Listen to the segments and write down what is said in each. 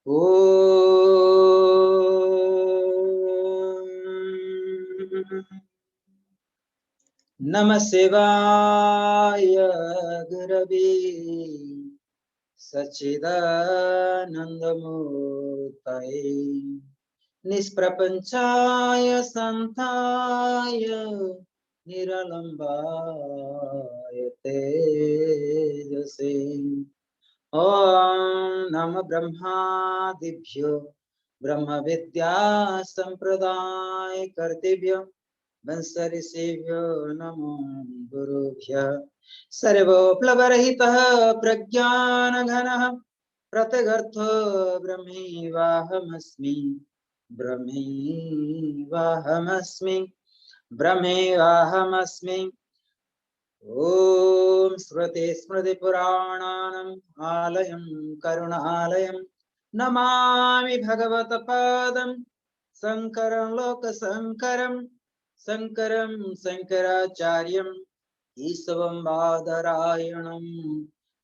ओम नमः शिवाय गुरवे सच्चिदानन्दमूर्तये निष्प्रपञ्चाय शान्ताय निरालम्बाय तेजसे ॐ नमः ब्रह्मादिभ्यो ब्रह्म विद्या संप्रदाय कर्तृभ्यो वंशऋषिभ्यो नमो गुरुभ्यः सर्वोपप्लवरहितः प्रज्ञानघनः प्रत्यगर्थो ब्रह्मैवाहमस्मि ब्रह्मैवाहमस्मि ब्रह्मैवाहमस्मि ओम स्मृति स्मृति पुराणानाम् आलयं करुणालयं नमामि भगवत्पादं शङ्करं लोकशङ्करं शङ्करं शङ्कराचार्यं ईशवं बादरायणं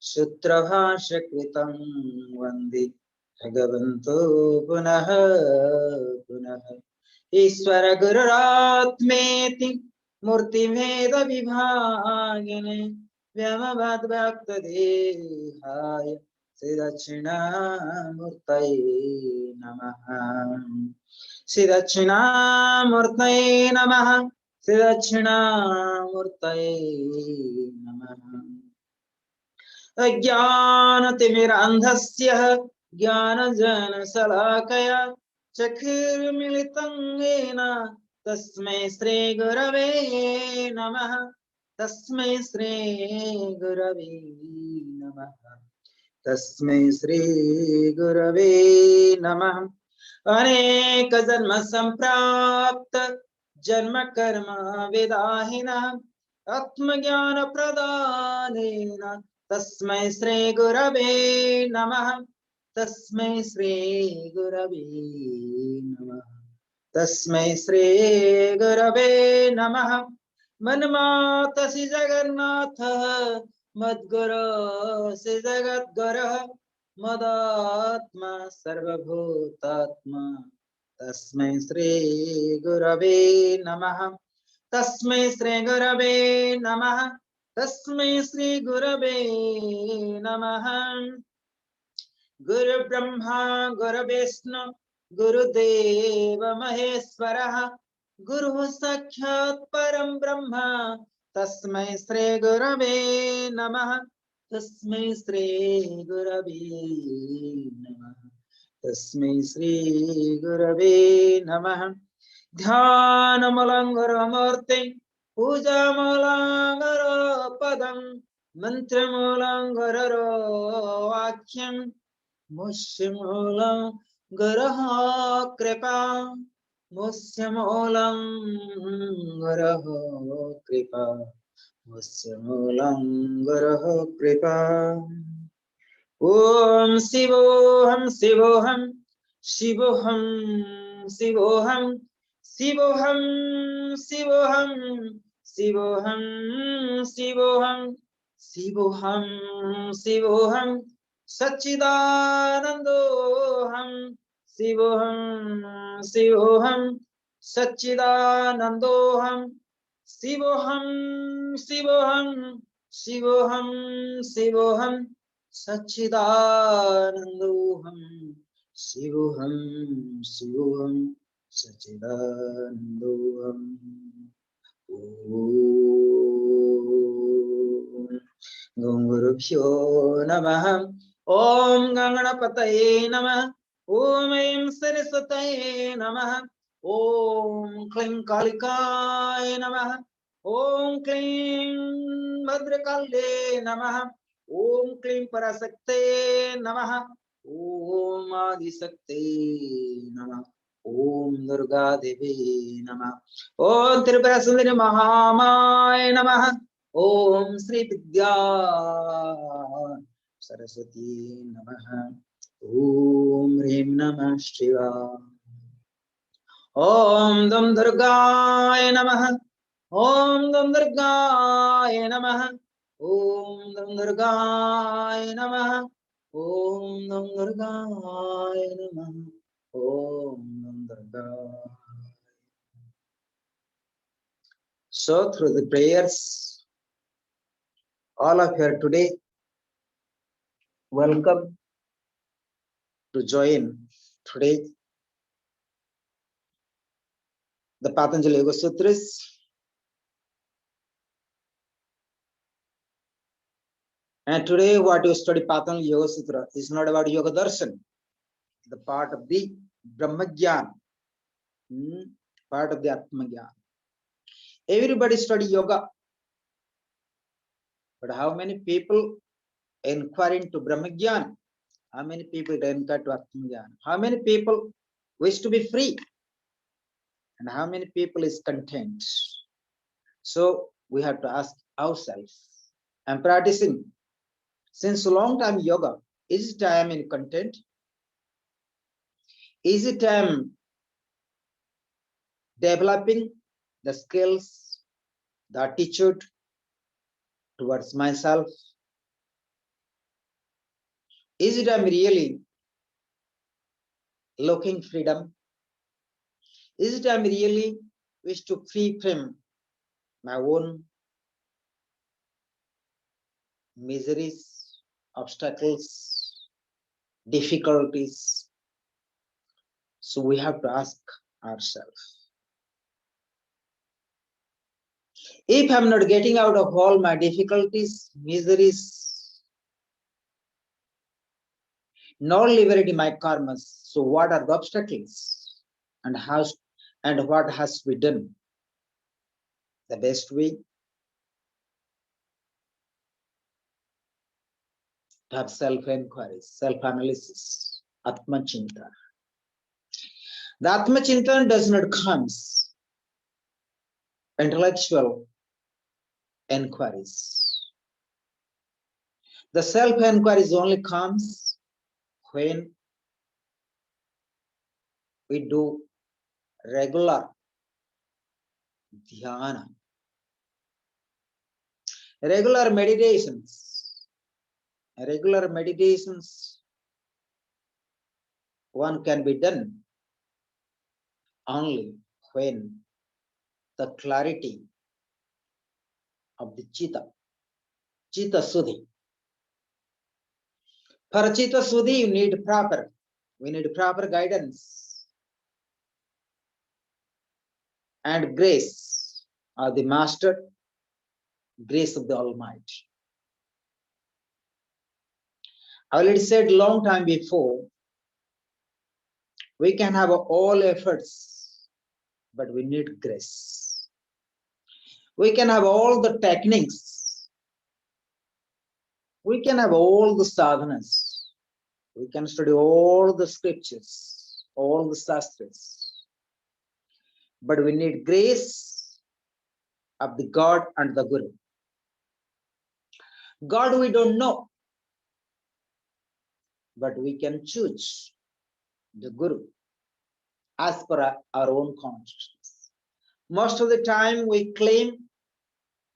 सूत्रभाष्यकृतं वन्दे भगवन्तो पुनः पुनः ईश्वर गुरुरात्मेति मूर्तिभेद विभागिने व्योमवद्व्यक्तदेहाय श्रीदक्षिणामूर्तये नमः श्रीदक्षिणामूर्तये नमः श्रीदक्षिणामूर्तये नमः अज्ञानतिमिरान्धस्य ज्ञानजनशलाकया चक्षुर्मिलितं येन तस्मै श्री गुरवे नमः तस्मै श्री गुरवे नमः तस्मै श्री गुरवे नमः अनेक जन्म संप्राप्त जन्म कर्म विदाहिनः आत्मज्ञान प्रदानेन तस्मै श्री गुरवे नमः तस्मै श्री गुरवे नमः तस्मै श्री गुरवे नमः मन्मातसि जगन्नाथ मद्गुरो सि जगद्गुरः मदात्मा सर्वभूतात्मा तस्मै श्री गुरवे नमः तस्मै श्री गुरवे नमः तस्मै श्री गुरवे नमः गुरु ब्रह्मा गुरु विष्णु गुरुदेव महेश्वरः गुरुः साक्षात् परं ब्रह्म तस्मै श्री गुरवे नमः तस्मै श्री गुरवे नमः तस्मै श्री गुरवे नमः ध्यानमूलंगरमूर्ति पूजामूलंगरपदं मंत्रमूलंगरो वाक्यं मुष्यमूलं गुरः कृपा मुष्यमूलं गुरः कृपा मुष्यमूलं गुरः कृपा ओम शिवोहम शिवोहम शिवोहम शिवोहम शिवोहम शिवोहम शिवोहम शिवोहम शिवोहम शिवोहम सच्चिदानंदोहम शिवोहम शिवोहम सच्चिदानंदोहम शिवोहम शिवोहम शिवोहम शिवोहम सच्चिदानंदोहम शिवोहम शिवोहम सच्चिदानंदोहम ओम गुरुभ्यो नमः ओम गणपतये नमः ओम ऐं सरस्वतये नमः ओम क्लीं कालिकाय नमः ओम क्लीं भद्रकाल्ये नमः ओम क्लीं पराशक्ते नमः ओम आदिशक्ते नमः ओम दुर्गा देवी नमः ओम त्रिपुरा सुंदरी महामाय नमः ओम श्री विद्या सरस्वती नमः ओम ह्रीं नमः शिवाय ओम दम दुर्गाय नमः ओम दम दुर्गाय नमः ओम दम दुर्गाय नमः Om Nam Durgaya Namaha. Om Nam Durgaya. So through the prayers, all of you are today welcome to join today the Patanjali Yoga Sutras. And today what you study Patanjali Yoga Sutra is not about Yoga Darshan, the part of the Brahmagyan, part of the Atmagyan. Everybody study yoga, but how many people inquire into Brahmagyan? How many people inquire to Atmagyan? How many people wish to be free? And how many people is content? So we have to ask ourselves. I'm practicing since a long time yoga. Is it I am in content? Is it I am developing the skills, the attitude towards myself? Is it I'm really looking freedom? Is it I'm really wish to free from my own miseries, obstacles, difficulties? So we have to ask ourselves. If I'm not getting out of all my difficulties, miseries, not liberating my karmas, so what are the obstacles? And how and what has to be done? The best way to have self-inquiry, self-analysis, Atma Chintan. The Atma Chintan does not come intellectual inquiries. The self-inquiries only comes when we do regular dhyana, regular meditations. Regular meditations, one can be done only when the clarity of the Chitta Suddhi. For Chitta Suddhi, we need proper guidance and grace of the Master, grace of the Almighty. I already said long time before, we can have all efforts, but we need grace. We can have all the techniques. We can have all the sadhanas. We can study all the scriptures, all the sastras. But we need grace of the God and the Guru. God we don't know, but we can choose the Guru as per our own consciousness. Most of the time we claim,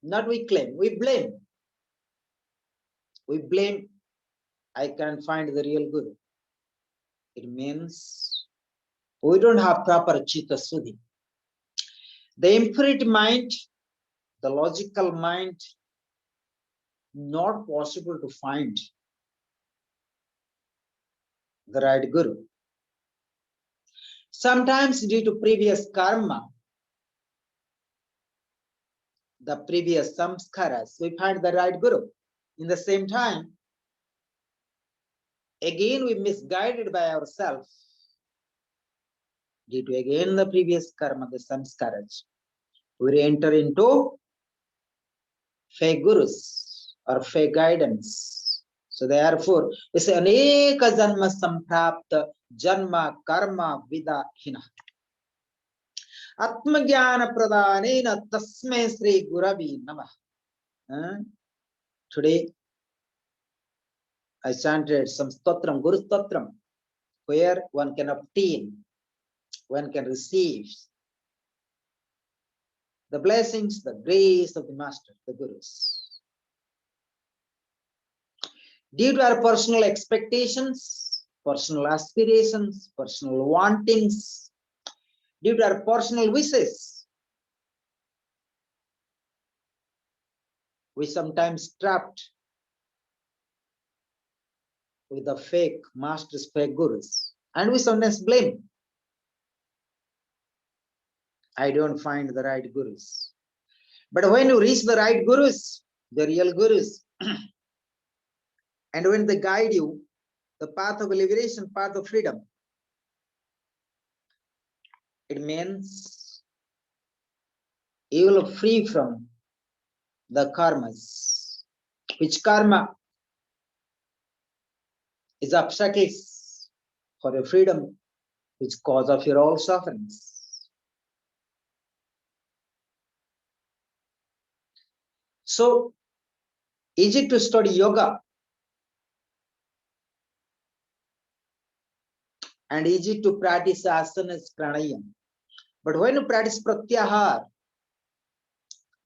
not we claim, we blame. We blame, I can't find the real Guru. It means we don't have proper Chitta Suddhi. The infinite mind, the logical mind, not possible to find the right Guru. Sometimes due to previous karma, the previous samskaras, we find the right Guru. In the same time, again we misguided by ourselves due to again the previous karma, the samskaras. We enter into fake gurus or fake guidance. So therefore, we say aneka janma samprapta janma karma vida hina. Atmajnana pradhanena tasme Sri Guravi Namah. Today, I chanted some stotram, Guru stotram, where one can obtain, one can receive the blessings, the grace of the Master, the Gurus. Due to our personal expectations, personal aspirations, personal wantings, due to our personal wishes, we sometimes trapped with the fake masters, fake gurus, and we sometimes blame. I don't find the right gurus. But when you reach the right gurus, the real gurus, and when they guide you, the path of liberation, path of freedom, it means you will free from the karmas. Which karma is obstacles for your freedom, which cause of your all sufferings. So, easy to study yoga and easy to practice asanas, pranayam. But when you practice pratyahar,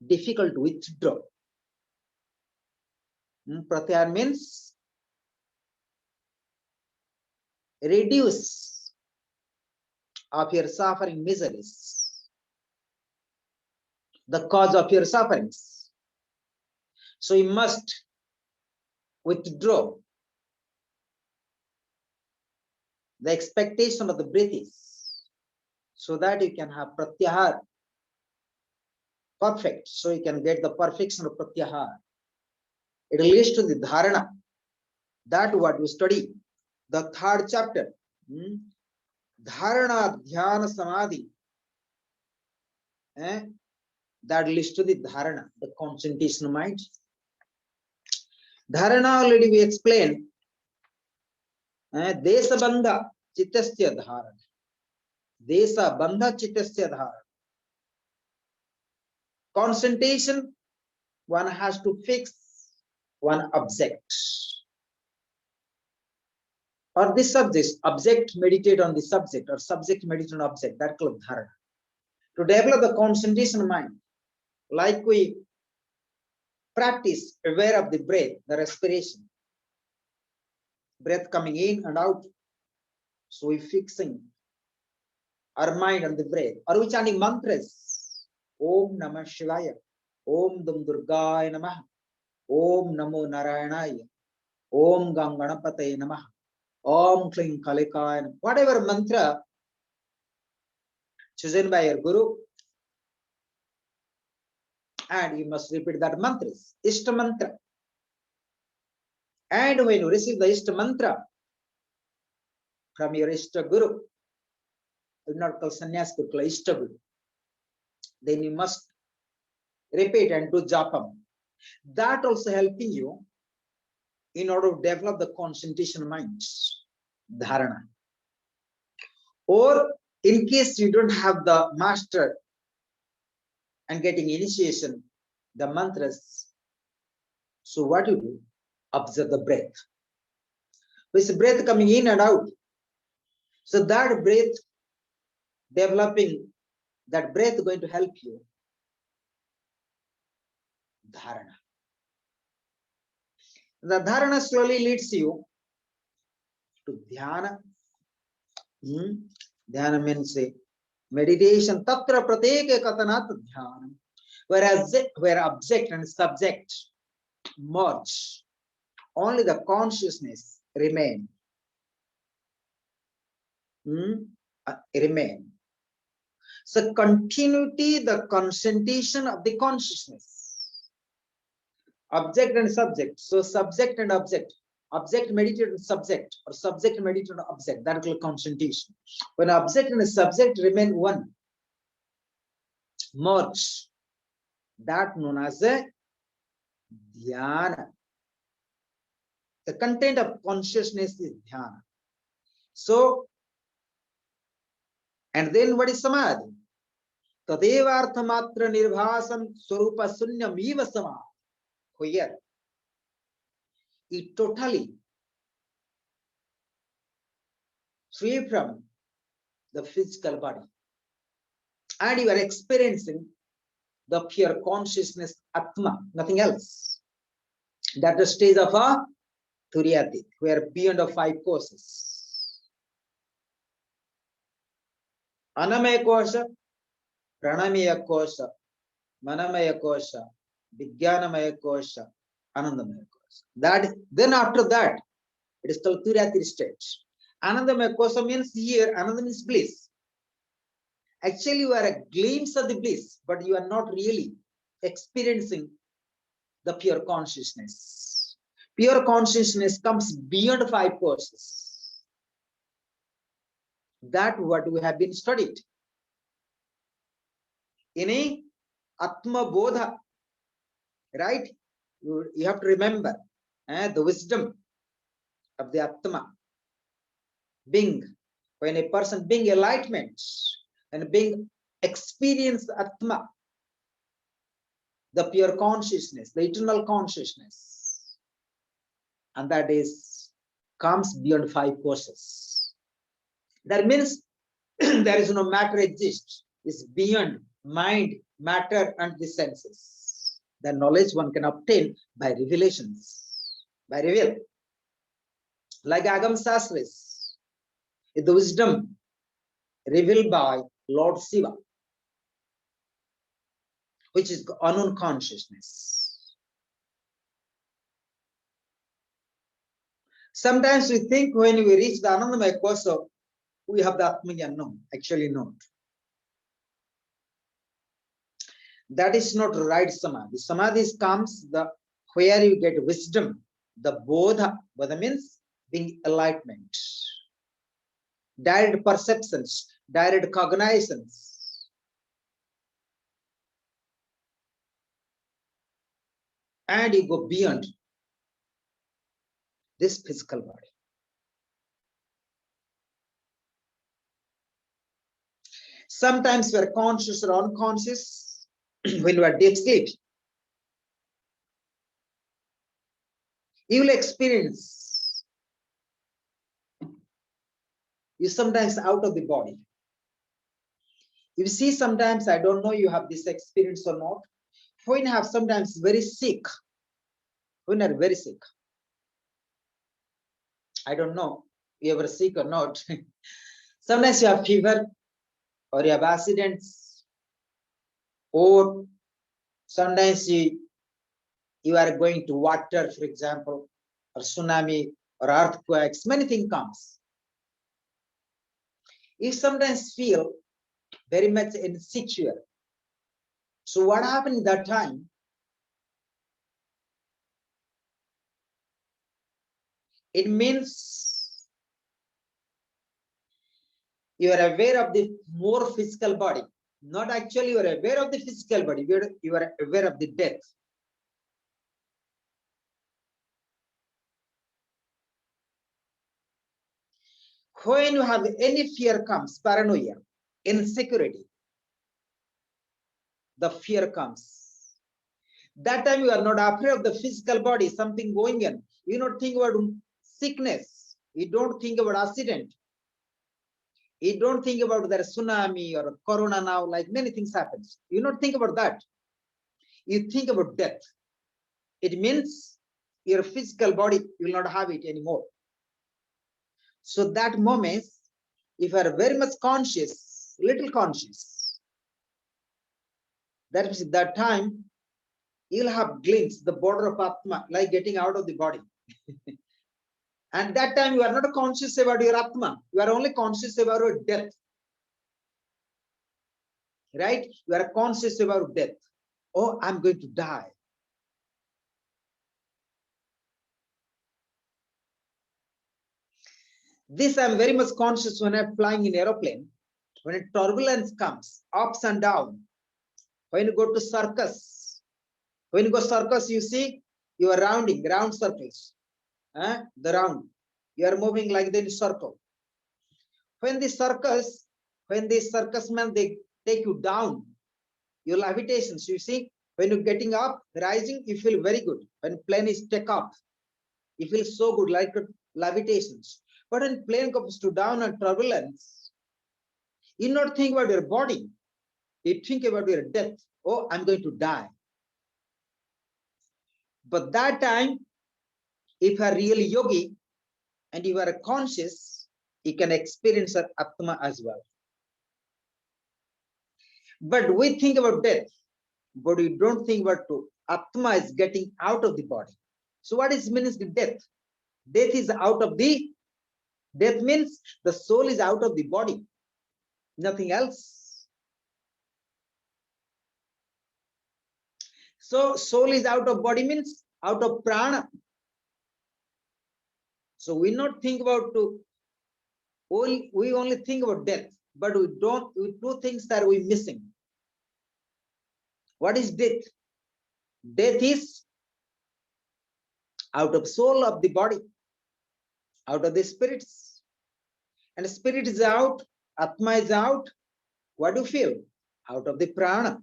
difficult to withdraw. Pratyahar means reduce of your suffering miseries, the cause of your sufferings. So you must withdraw the expectation of the breath so that you can have pratyahar perfect, so you can get the perfection of pratyahar. It leads to the dharana, that what we study, the third chapter, dharana dhyana samadhi, that leads to the dharana, the concentration of mind. Dharana already we explained, desa bandha chittasya dharana, desa bandha chittasya dharana. Concentration, one has to fix one object or this subject meditate on the subject or subject meditate on object, that called dharana. To develop the concentration of mind, like we practice aware of the breath, the respiration, breath coming in and out. So we fixing our mind on the breath, or we chanting mantras. Om Namah Shivaya, Om Dum Durgaya Namah, Om Namo Narayanaya, Om Gam Ganapataye Namah, Om Kling Kalikaya, whatever mantra chosen by your guru, and you must repeat that mantra, Ishta mantra. And when you receive the Ishta mantra from your Ishta guru, not called sannyas, but called Ishta guru, then you must repeat and do japam. That also helping you in order to develop the concentration mind, dharana. Or in case you don't have the master and getting initiation, the mantras, so what you do? Observe the breath. With breath coming in and out. So that breath, developing that breath going to help you. Dharana. The dharana slowly leads you to dhyana. Dhyana means meditation. Tatra prateka katanat dhyana. Where object and subject merge, only the consciousness remain. Remain. So continuity, the concentration of the consciousness. Object and subject. So subject and object. Object meditate on subject, or subject meditate on object. That will concentration. When object and subject remain one, merge, that known as a dhyana. The content of consciousness is dhyana. So, and then what is samadhi? Tadevarthamatra nirvasam swarupa sunyam eva samadhi. Here, it totally free from the physical body, and you are experiencing the pure consciousness atma, nothing else. That the stage of a Turyatit, who are beyond of 5 courses. Anamaya kosha, Pranamaya kosha, Manamaya kosha, Vijnanamaya kosha, Anandamaya kosha. Then after that, it is called Turyatit state. Anandamaya kosha means here, Ananda means bliss. Actually, you are a glimpse of the bliss, but you are not really experiencing the pure consciousness. Pure consciousness comes beyond 5 courses. That what we have been studied. In a Atma Bodha, right? You have to remember the wisdom of the Atma being, when a person being enlightenment and being experienced Atma, the pure consciousness, the eternal consciousness, and that is comes beyond 5 courses. That means there is no matter exists, it's beyond mind, matter, and the senses. The knowledge one can obtain by revelations, by reveal. Like Agam Sastras, the wisdom revealed by Lord Shiva, which is unknown consciousness. Sometimes we think when we reach the Anandamaya Kosa, we have the Atmanya. No, actually not. That is not right samadhi. Samadhi comes where you get wisdom, the bodha. Bodha means being enlightenment, direct perceptions, direct cognitions, and you go beyond this physical body. Sometimes we are conscious or unconscious when we are deep sleep. You will experience you sometimes out of the body. You see, sometimes I don't know you have this experience or not. When you have sometimes very sick, when you are very sick, I don't know you ever sick or not. Sometimes you have fever or you have accidents, or sometimes you are going to water, for example, or tsunami or earthquakes, many things comes. You sometimes feel very much insecure. So what happened that time? It means you are aware of the more physical body. Not actually you are aware of the physical body, you are aware of the death. When you have any fear comes, paranoia, insecurity, the fear comes. That time you are not afraid of the physical body, something going on. You don't think about sickness. You don't think about accident. You don't think about the tsunami or corona now, like many things happens. You don't think about that. You think about death. It means your physical body will not have it anymore. So that moment, if you are very much conscious, little conscious, that is that time you'll have glimpse the border of Atma, like getting out of the body. And that time you are not conscious about your Atma, you are only conscious about your death. Right? You are conscious about death. Oh, I'm going to die. This I'm very much conscious when I'm flying in aeroplane. When a turbulence comes, ups and down. When you go to circus, when you go circus, you see you are rounding, round circles. The round. You are moving like the circle. When the circusmen, they take you down, your levitations, you see, when you're getting up, rising, you feel very good. When plane is take up, you feel so good, like levitations. But when plane comes to down and turbulence, you not think about your body, you think about your death. Oh, I'm going to die. But that time, If you are real yogi and you are conscious, you can experience an Atma as well. But we think about death, but we don't think about to Atma is getting out of the body. So what is means the death? Death is out of the, death means the soul is out of the body, nothing else. So soul is out of body means out of prana. So we not think about to, we only think about death, but we two things that we missing. What is death? Death is out of soul of the body, out of the spirits. And spirit is out, Atma is out. What do you feel? Out of the prana.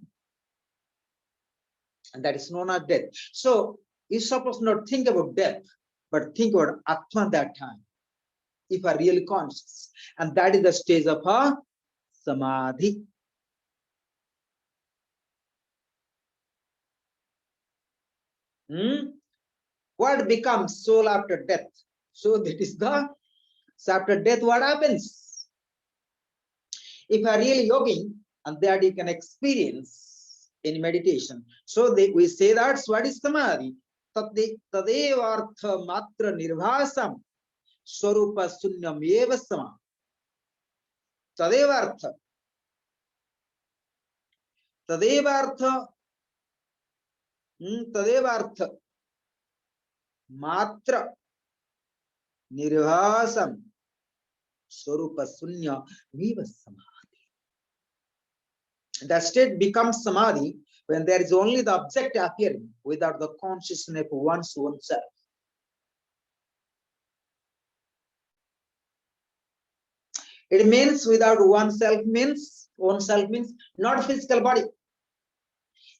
And that is known as death. So you suppose not think about death, but think about Atma that time, if you are really conscious. And that is the stage of a samadhi. What becomes soul after death? So that is the, so after death, what happens? If you are really yogi, and that you can experience in meditation. So we say that's what is samadhi. Tadevartha matra nirvasam swarupa sunyam eva sama. Tadevartha. Tadevartha. Tadevartha matra nirvasam swarupa sunya eva sama. That state becomes samadhi when there is only the object appearing without the consciousness of one's own self. It means without oneself means, own self means not physical body.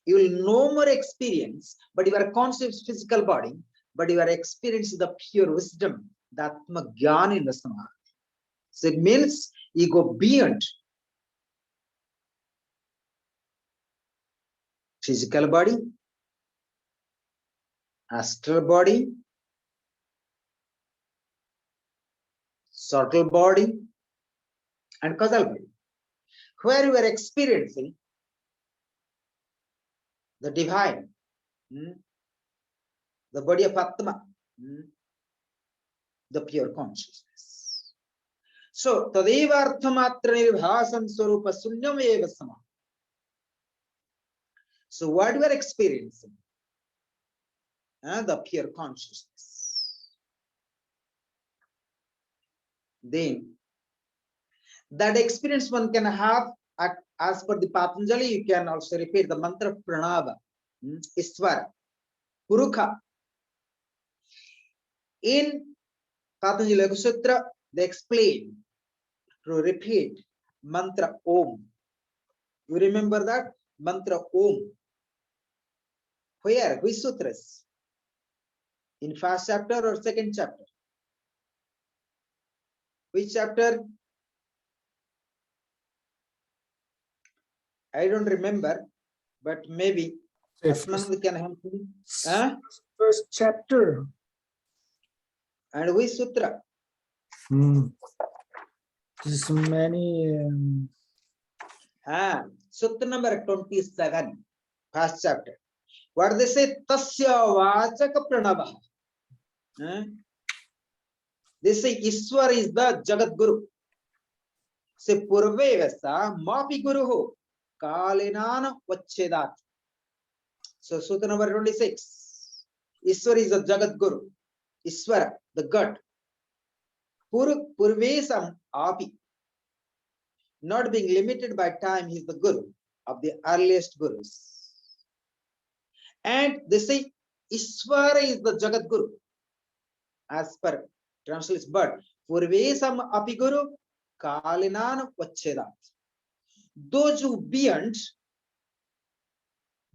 You will no more experience, but you are conscious physical body, but you are experiencing the pure wisdom, the Atma Jnana in the samadhi. So it means you go beyond physical body, astral body, subtle body, and causal body, where you are experiencing the divine, the body of Atma, the pure consciousness. So, Tadeva Arthamatra Nirvasam Swarupa Sunyam Eva Sama. So, what you are experiencing? The pure consciousness. Then, that experience one can have, as per the Patanjali, you can also repeat the mantra of Pranava, Iswara, Purukha. In Patanjali Yoga Sutra, they explain to repeat mantra Om. You remember that? Mantra Om. Where? Which sutras? In first chapter or second chapter? Which chapter? I don't remember, but maybe Atmanand can help me. First chapter. And which sutra? There's many. Sutra number 27, first chapter. What they say? Tasya vachaka pranava. They say Iswar is the Jagat Guru. Say Purve Vasa Mapi Guru ho Kalinana Vachedat. So Sutra number 26. Iswar is the Jagat Guru. Iswara, the God. Purvesam Api. Not being limited by time, he is the Guru of the earliest Gurus. And they say Iswara is the Jagat Guru. As per translation, but Purvesam Api Guru Kalinan Vachedat. Those who beyond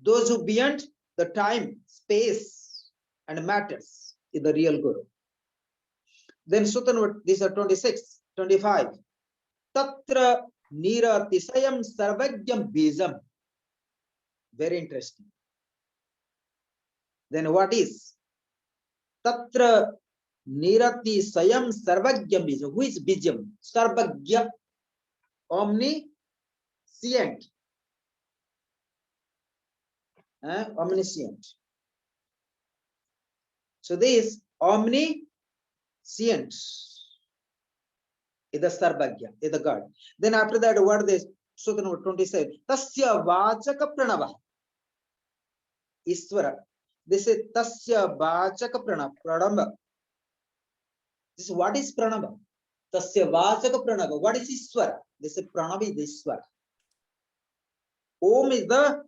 the time, space, and matters is the real Guru. Then Sutra, these are 26, 25. Tatra Niratisayam Sarvagyam Bijam. Very interesting. Then what is? Tatra nirati sayam sarvagyam bijam. Who is bijam? Sarvagya, omniscient. Omniscient. So this omniscient is the Sarvagya, is the God. Then after that, what this Sutra number 27? Tasya vachaka pranava. Iswara. This is Tasya vachaka pranava. This is what is pranava? Tasya vachaka pranava. What is Iswara? This is pranava is Iswara. Om is the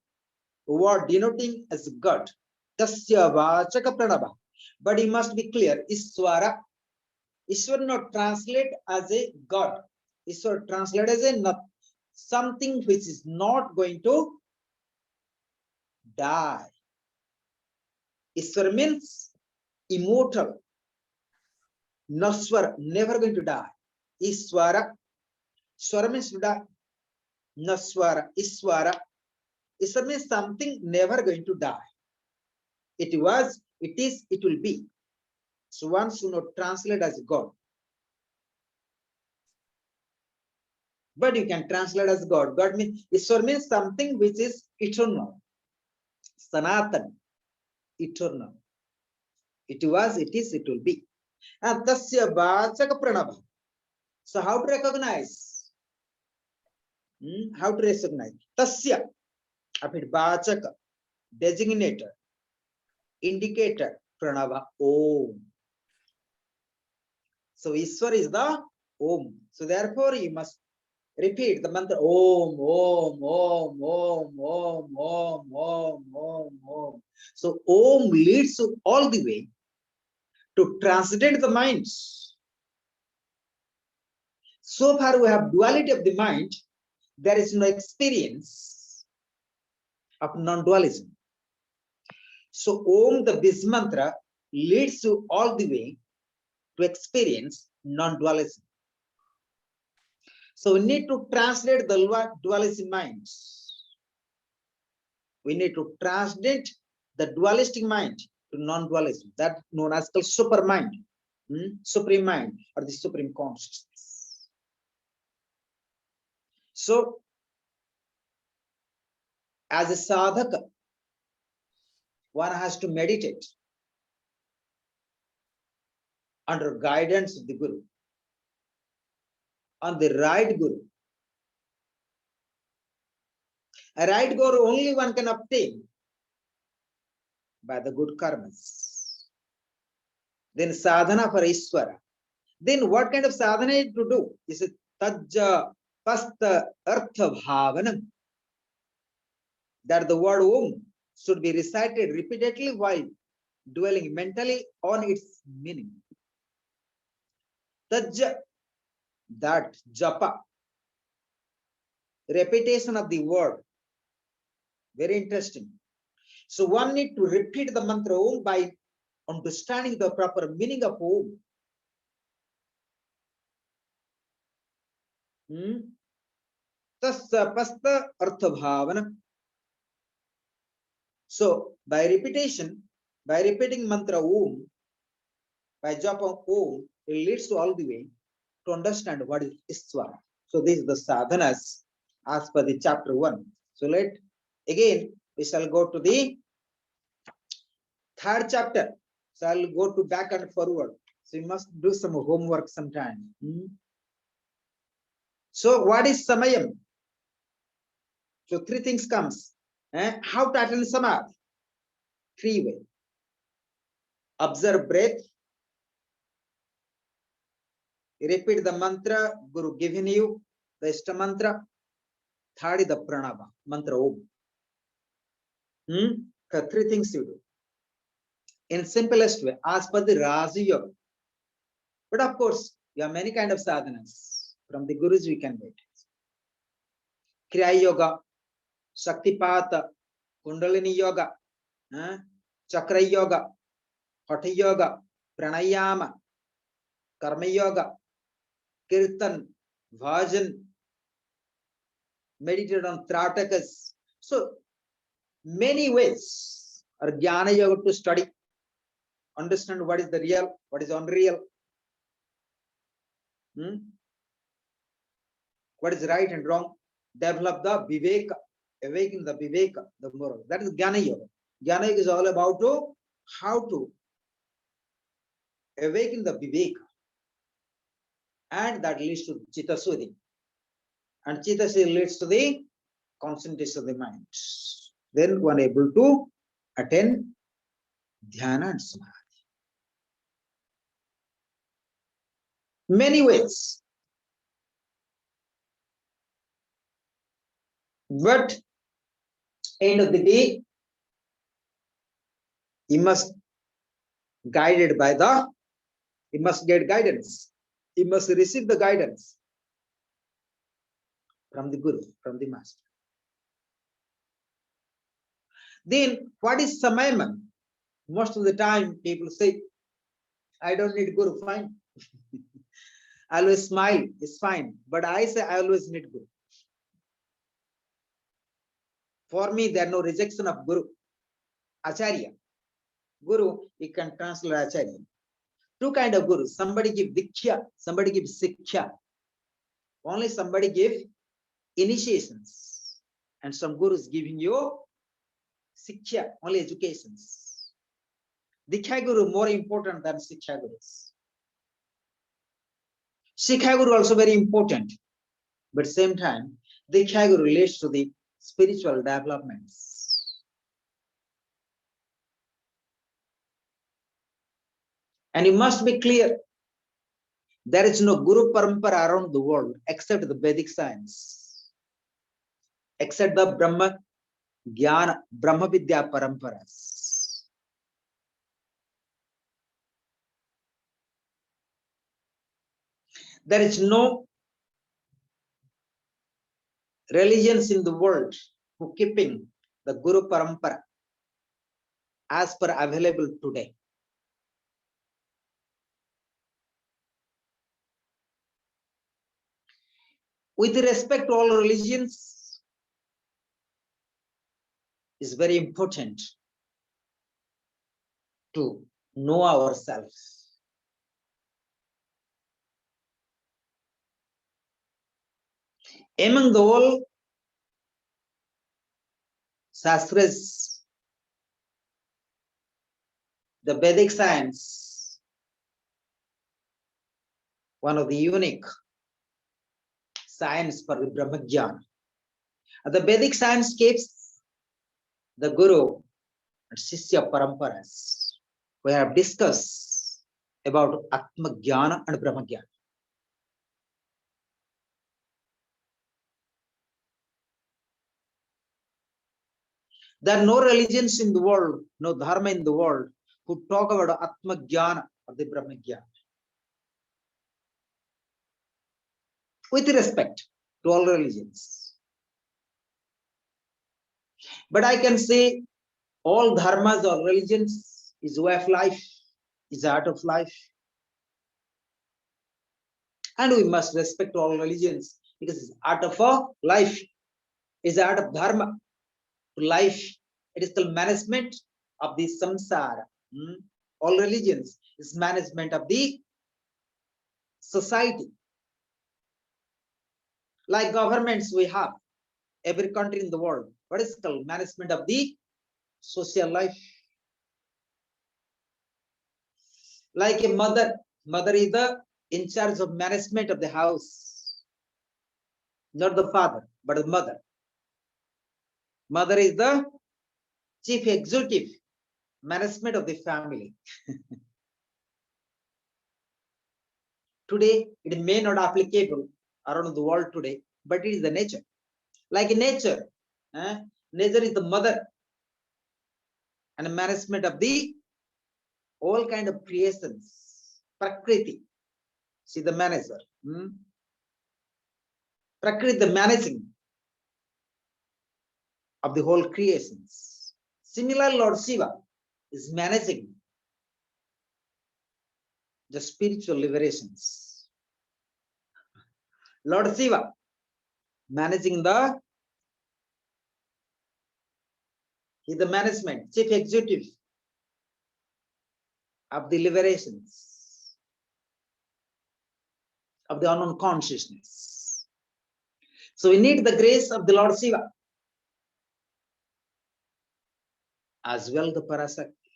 word denoting as God. Tasya vachaka pranava. But it must be clear, Iswara. Iswara not translate as a God. Iswara translate as a not, something which is not going to die. Iswara means immortal. Naswara, never going to die. Iswara. Swara means to die. Naswara. Iswara. Iswara means something never going to die. It was, it is, it will be. So one should not translate as God. But you can translate as God. God means, Iswara means something which is eternal. Sanatan, eternal. It was, it is, it will be. And tasya vachaka pranava. So how to recognize? How to recognize? Tasya, vachaka, designator, indicator, pranava, Om. So Iswar is the Om. So therefore you must repeat the mantra Om, Om, Om, Om, Om, Om, Om, Om, Om. So Om leads you all the way to transcend the minds. So far we have duality of the mind, there is no experience of non-dualism. So Om, the Biz mantra, leads you all the way to experience non-dualism. So we need to translate the dualistic minds. We need to translate the dualistic mind to non-dualism, that known as the super mind, supreme mind, or the supreme consciousness. So as a sadhaka, one has to meditate under guidance of the Guru, on the right Guru. A right Guru only one can obtain by the good karmas. Then sadhana for Iswara. Then what kind of sadhana to do? Is it tajja pasta artha bhavanam? That the word Om should be recited repeatedly while dwelling mentally on its meaning. Tajja, that japa, repetition of the word. Very interesting. So one need to repeat the mantra Om by understanding the proper meaning of Om. Tasya pasta artha bhavana. So by repetition, by repeating mantra Om, by japa Om, it leads to all the way to understand what is Iswara. So this is the sadhanas as per the chapter 1. So again we shall go to the third chapter. So I'll go to back and forward. So you must do some homework sometime. So what is samayam? So three things comes. How to attain samadhi? Three ways. Observe breath. Repeat the mantra Guru given you, the Ishta mantra. Third is the pranava, mantra Om. Three things you do. In simplest way, as per the Raja Yoga. But of course, you have many kind of sadhanas. From the Gurus we can get. Kriya Yoga, Shaktipata, Kundalini Yoga, Chakra Yoga, Hatha Yoga, Pranayama, Karma Yoga, Kirtan, Bhajan, meditate on Tratakas. So many ways are Jnana Yoga to study. understand what is the real, what is unreal, what is right and wrong, develop the viveka, awaken the viveka, the moral. That is Jnana Yoga. Jnana Yoga is all about how to awaken the viveka, and that leads to Chitta Suddhi. And Chitta Suddhi leads to the concentration of the mind. Then one able to attain Dhyana and Samadhi. Many ways. But end of the day, you must guided by the, you must get guidance. You must receive the guidance from the Guru, from the Master. Then what is Samayam? Most of the time people say, I don't need Guru, fine. I always smile, it's fine. But I say I always need Guru. For me, there are no rejection of Guru. Acharya. Guru, you can translate Acharya. Two kind of Gurus. Somebody give Diksha, somebody give Siksha. Only somebody give initiations. And some Gurus giving you Siksha, only educations. Diksha Guru more important than Siksha Gurus. Siksha Guru also very important. But same time, Diksha Guru relates to the spiritual developments. And you must be clear, there is no Guru Parampara around the world except the Vedic science, except the Brahma Jnana, Brahma Vidya Paramparas. There is no religions in the world who keeping the Guru Parampara as per available today. With respect to all religions, is very important to know ourselves. Among the whole Shastras, the Vedic science, one of the unique science for the Brahmajnana. The Vedic science keeps the Guru and Shishya Paramparas. We have discussed about Atma Jnana and Brahma Jnana. There are no religions in the world, no dharma in the world who talk about Atma Jnana or the Brahma Jnana. With respect to all religions. But I can say all dharmas or religions is way of life, is art of life. And we must respect all religions because it's art of life, is art of dharma. Life, it is the management of the samsara. All religions is management of the society. Like governments we have, every country in the world, what is called management of the social life. Like a mother is the in charge of management of the house, not the father, but the mother. Mother is the chief executive, management of the family. Today, it may not applicable around the world today, but it is the nature. Like in nature, nature is the mother and management of the all kind of creations. Prakriti, she the manager. Prakriti, the managing of the whole creations. Similarly, Lord Shiva is managing the spiritual liberations. Lord Shiva managing the management, chief executive of the liberations of the unknown consciousness. So we need the grace of the Lord Shiva, as well the Parasakti.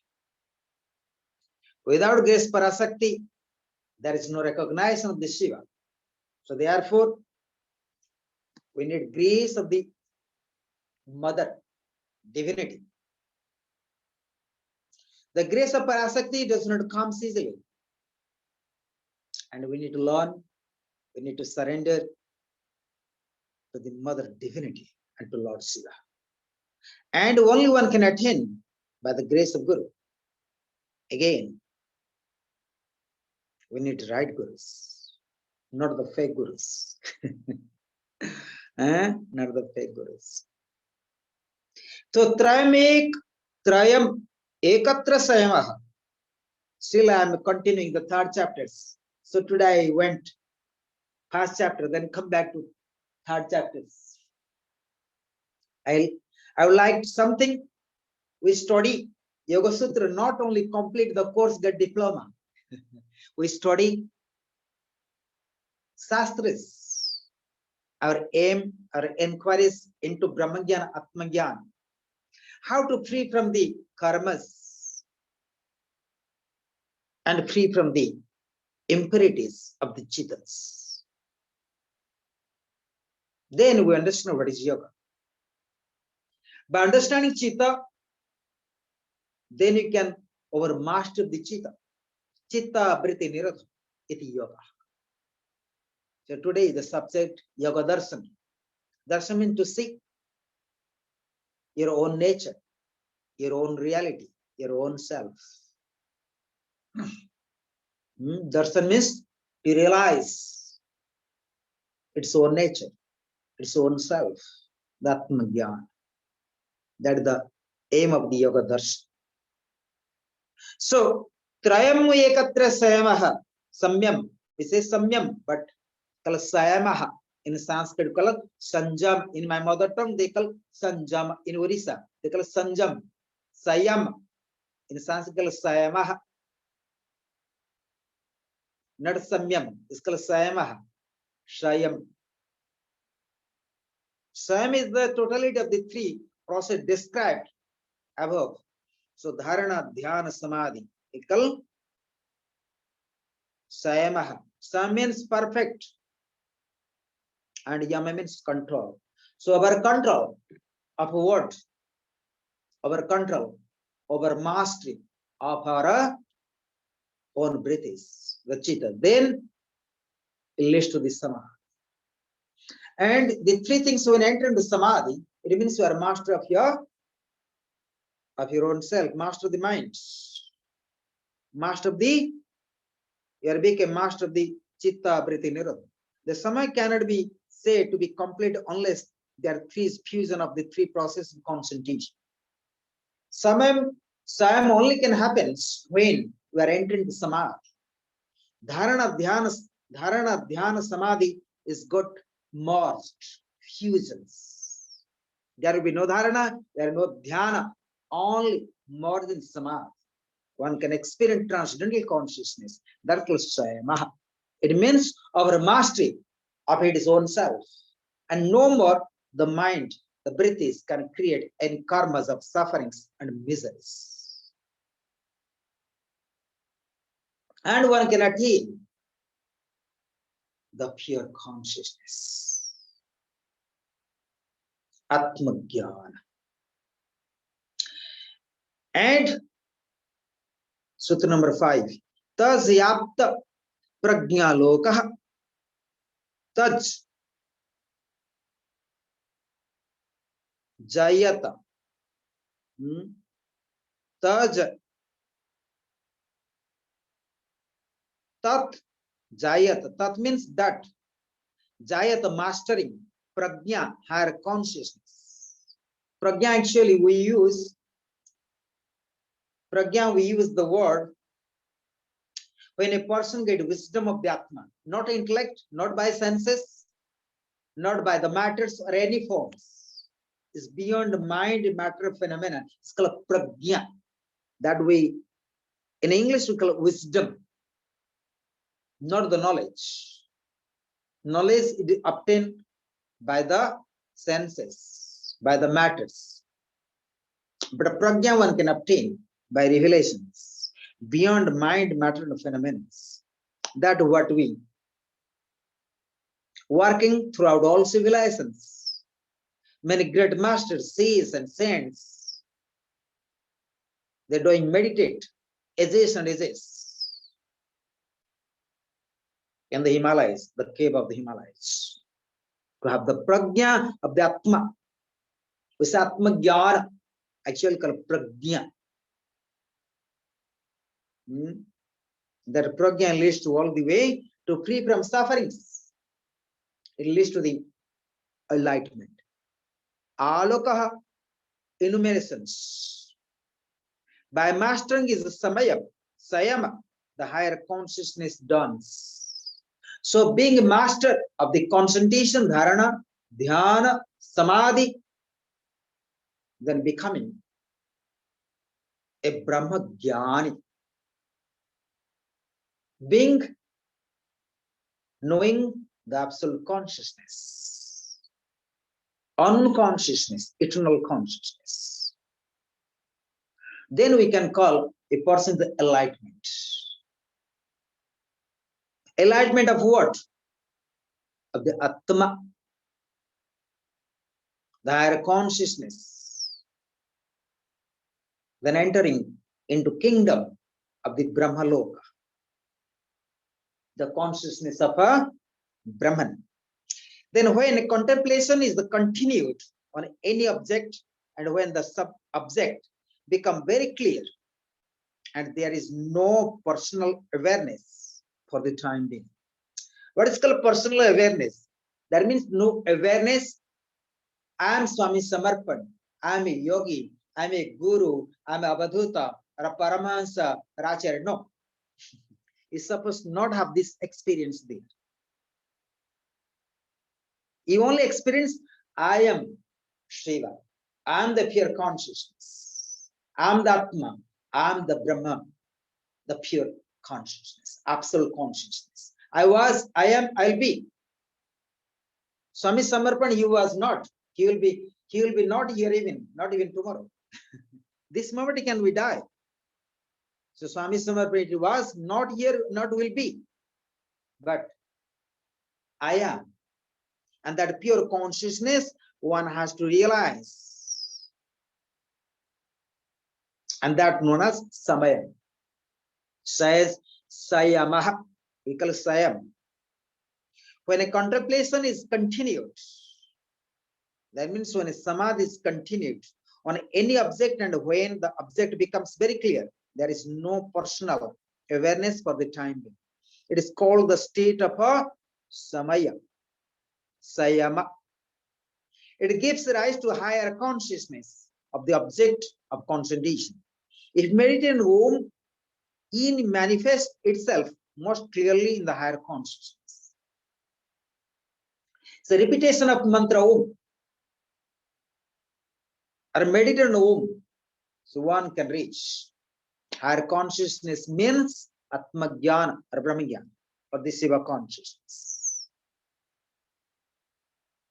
Without grace Parasakti, there is no recognition of the Shiva. So therefore, we need grace of the Mother Divinity. The grace of Parasakti does not come easily. And we need to learn, we need to surrender to the Mother Divinity and to Lord Shiva. And only one can attain by the grace of Guru. Again, we need right Gurus, not the fake Gurus. Not the fake Gurus. So Trayam Ekatra Sayamaha. Still I am continuing the third chapters. So today I went first chapter, then come back to third chapters. I would like something we study Yoga Sutra, not only complete the course, get diploma. We study Shastras. Our aim, our inquiries into Brahmagyan, Atmagyan. How to free from the karmas and free from the impurities of the chittas. Then we understand what is yoga. By understanding chitta, then you can overmaster the chitta. Chitta Vritti Nirodha iti yoga. So today the subject yoga darshan. Darshan means to see your own nature, your own reality, your own self. Darshan means to realize its own nature, its own self, the Atmagyan. That is the aim of the yoga darshan. So, Trayam Ekatra Sayamaha, Samyam, we say Samyam, but call Sayamaha in Sanskrit, call Sanjam. In my mother tongue, they call Sanjam. In Orissa, they call Sanjam. Sayam, in Sanskrit, call Sayamaha. Not Samyam, it's called Sayamaha. Shayam. Sayam is the totality of the three process described above. So Dharana, Dhyana, Samadhi. Equal Sayamaha. Sam means perfect and Yama means control. So our control of what? Our control, our mastery of our own breath is the chitta. Then it leads to the Samadhi. And the three things when enter into Samadhi, it means you are master of your own self, master of the mind, master of the, you are become master of the chitta vritti nirodha. The Samadhi cannot be said to be complete unless there are three fusion of the three processes of concentration. Samyam only can happen when we are entering the Samadhi. Dharana, Dhyana, Samadhi is got merged, fusions. There will be no Dharana, there is no Dhyana, only more than Samadhi. One can experience transcendental consciousness. That is Sayamaha. It means our mastery of its own self. And no more the mind, the breath can create any karmas of sufferings and miseries. And one can attain the pure consciousness. Atmagyan. And Sutra number 5. Tazyapta prajnalokaha. Taj Jayata. Taj Tat Jayata. Tat means that. Jayata mastering. Prajna, higher consciousness. Prajna actually we use the word when a person gets wisdom of the Atma, not intellect, not by senses, not by the matters or any forms. It's beyond mind, matter, phenomena. It's called prajna. That we In English, we call it wisdom, not the knowledge. Knowledge is obtained by the senses, by the matters. But a prajna one can obtain by revelations beyond mind, matter, and phenomena. That what we working throughout all civilizations. Many great masters, sages, and saints, they're doing meditate ages and ages in the Himalayas, the cave of the Himalayas, to have the prajna of the Atma, which is Atma Jnana, actually called prajna. That prajna leads to all the way to free from sufferings. It leads to the enlightenment. Alokaha, illuminations. By mastering is the samaya, sayama, the higher consciousness dawns. So being a master of the concentration, dharana, dhyana, samadhi, then becoming a Brahma Jnani. Being, knowing the absolute consciousness, unconsciousness, eternal consciousness. Then we can call a person the enlightenment. Enlightenment of what? Of the Atma, the higher consciousness. Then entering into kingdom of the Brahmaloka, the consciousness of a Brahman. Then when a contemplation is continued on any object, and when the sub-object become very clear, and there is no personal awareness for the time being. What is called personal awareness? That means no awareness. I am Swami Samarpan, I am a yogi, I am a guru, I am a Avadhuta, or a Paramahansa, or Acharya. No. Is supposed to not have this experience there. You only experience, I am Shiva, I am the pure consciousness, I am the Atma, I am the Brahma, the pure consciousness, absolute consciousness. I was, I am, I'll be. Swami Samarpan, he was not. He will be not here even, not even tomorrow. This moment can we die. So Swami Samarpan, he was not here, not will be. But I am. And that pure consciousness, one has to realize. And that known as Samaya. Says Sayamaha. We call Sayam. When a contemplation is continued, that means when a samadhi is continued on any object, and when the object becomes very clear, there is no personal awareness for the time being. It is called the state of a Samaya. Sayama. It gives rise to a higher consciousness of the object of concentration. If meditation Om, it manifests itself most clearly in the higher consciousness. So repetition of mantra Om or meditation Om, so one can reach higher consciousness, means Atma Jnana or Brahma Jnana, or the Shiva consciousness.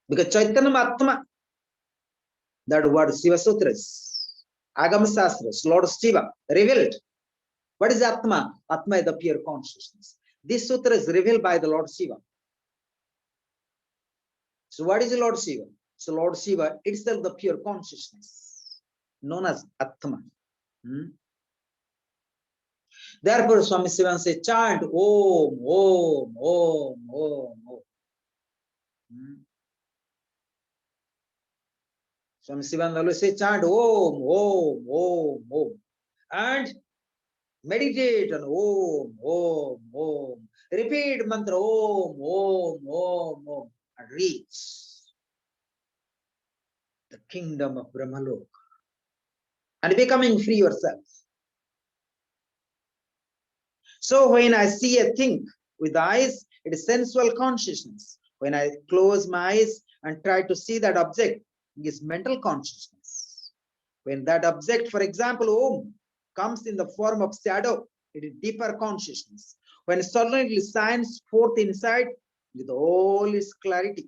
Because Chaitanya Atma, that word Shiva Sutras, Agama Sastras, Lord Shiva revealed. What is Atma? Atma is the pure consciousness. This sutra is revealed by the Lord Shiva. So what is the Lord Shiva? So Lord Shiva itself the pure consciousness, known as Atma. Therefore, Swami Shivan says, chant Om, Om, Om, Om, Om. Swami Shivan always says, chant Om, Om, Om, Om. And meditate on Om, Om, Om. Repeat mantra Om, Om, Om, Om. And reach the kingdom of Brahmaloka and becoming free yourself. So when I see a thing with the eyes, it is sensual consciousness. When I close my eyes and try to see that object, it is mental consciousness. When that object, for example, Om, comes in the form of shadow, It is deeper consciousness. When suddenly shines forth inside with all its clarity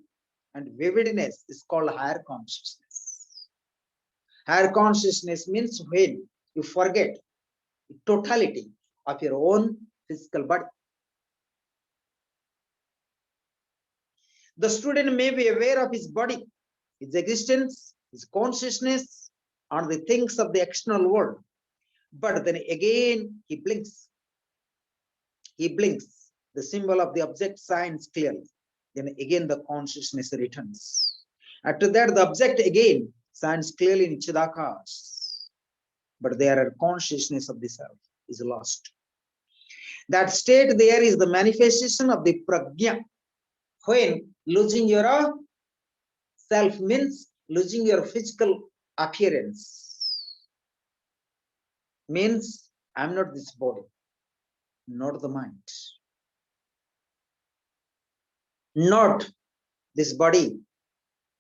and vividness is called higher consciousness. Higher consciousness means when you forget the totality of your own physical body. The student may be aware of his body, his existence, his consciousness, and the things of the external world. But then again, he blinks. He blinks. The symbol of the object shines clearly. Then again, the consciousness returns. After that, the object again shines clearly in Chidakas. But there, consciousness of the self is lost. That state there is the manifestation of the prajna. When losing your self means losing your physical appearance. Means I'm not this body, not the mind. Not this body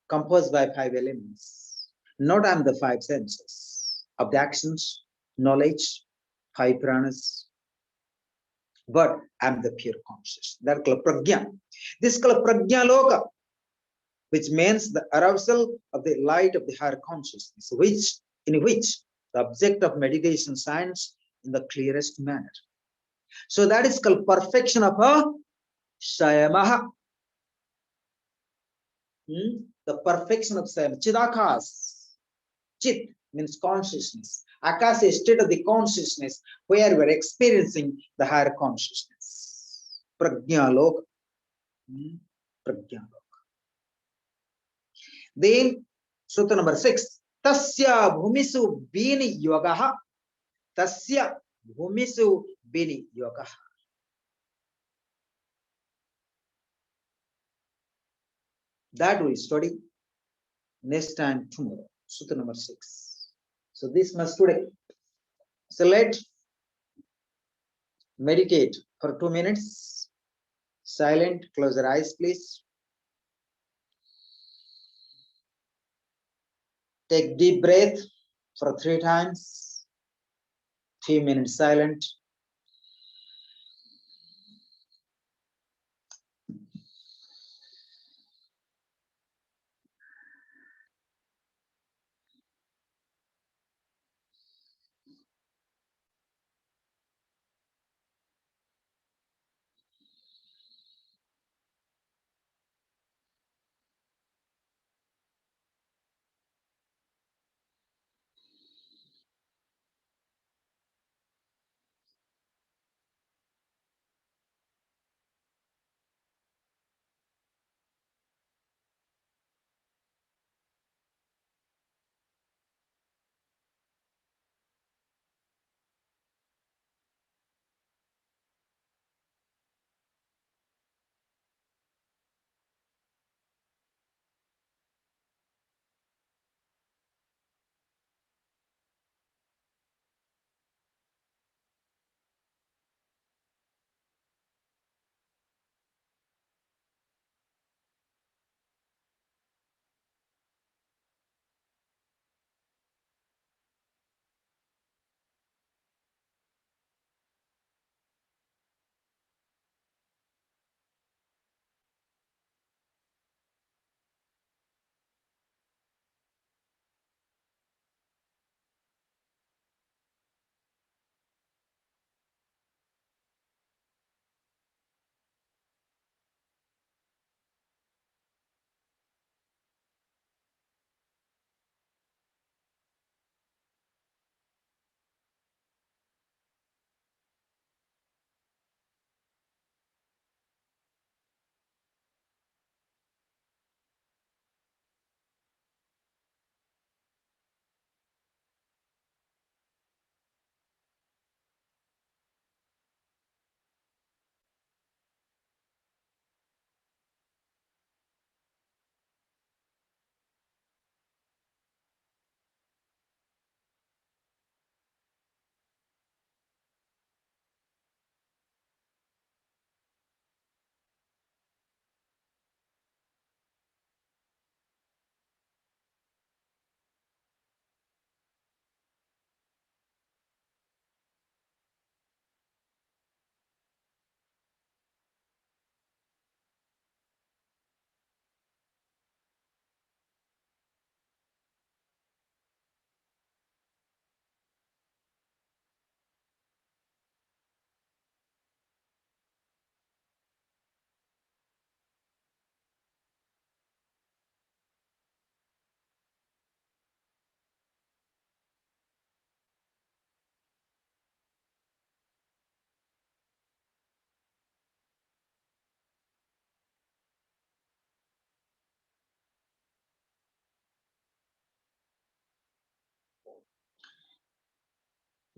composed by five elements. Not I'm the five senses of the actions, knowledge, five pranas, but I'm the pure consciousness. That's called prajna. This is called prajna loka, which means the arousal of the light of the higher consciousness, in which the object of meditation shines in the clearest manner. So that is called perfection of a Shayamaha. The perfection of Sayama. Chidakas. Chit means consciousness. Akas is state of the consciousness where we are experiencing the higher consciousness. Prajna Loka. Prajna Loka. Then, Sutta number 6. Tasya bhumisu bini yogaha. Tasya bhumisu bini yogaha. That we study next time tomorrow. Sutta number 6. So this much today. So let meditate for 2 minutes. Silent, close your eyes, please. Take deep breath for 3 times. Few minutes silent.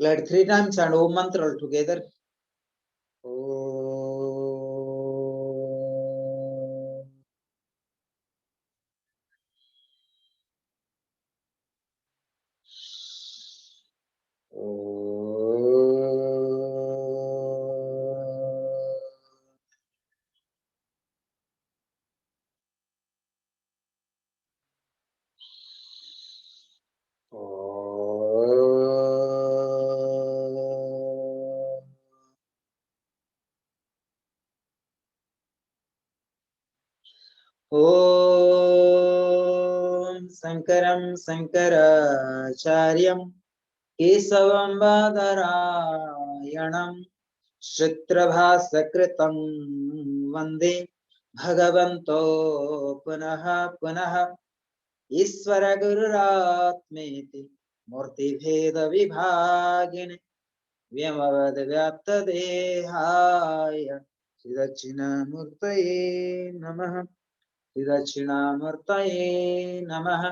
Let 3 times and Om mantra all together. Om Sankaram Shankaracharyam Kesavam Badarayanam Shitrabhasakritam Vande Bhagavanto Punaha Punaha Isvara Gururatmeti Murti Bheda Vibhagine Vyamavad Vyapta Dehaya Sridachina Murtaye Namaha Sridachinamurtaye Namaha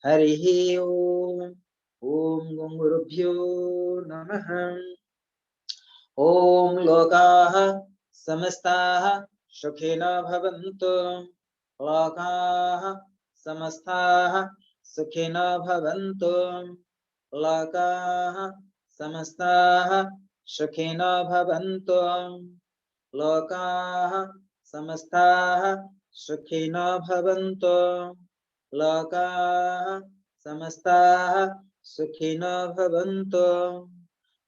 Harihi Om Om Gurubhyo Namaha Om Lokaha Samastaha Sukhina Bhavantu Lokaha Samastaha Sukhina Bhavantu Lokaha Samastaha Sukhina Bhavantu Lokaha Samastaha Sukhina Bhavantu Lokaha Samastaha Sukhina Bhavantu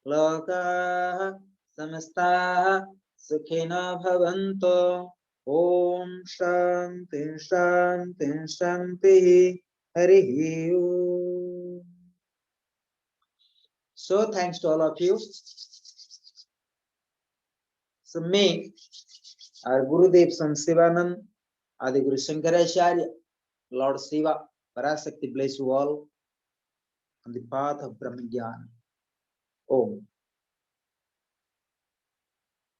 Lokaha Samastaha Sukhina Bhavantu Om Shanti Shanti Shanti Harihi Om. So thanks to all of you. So may our Gurudev Swami Sivanand, Adi Guru Shankaracharya, Lord Shiva, Parasakti bless you all on the path of Brahmagyan. Om.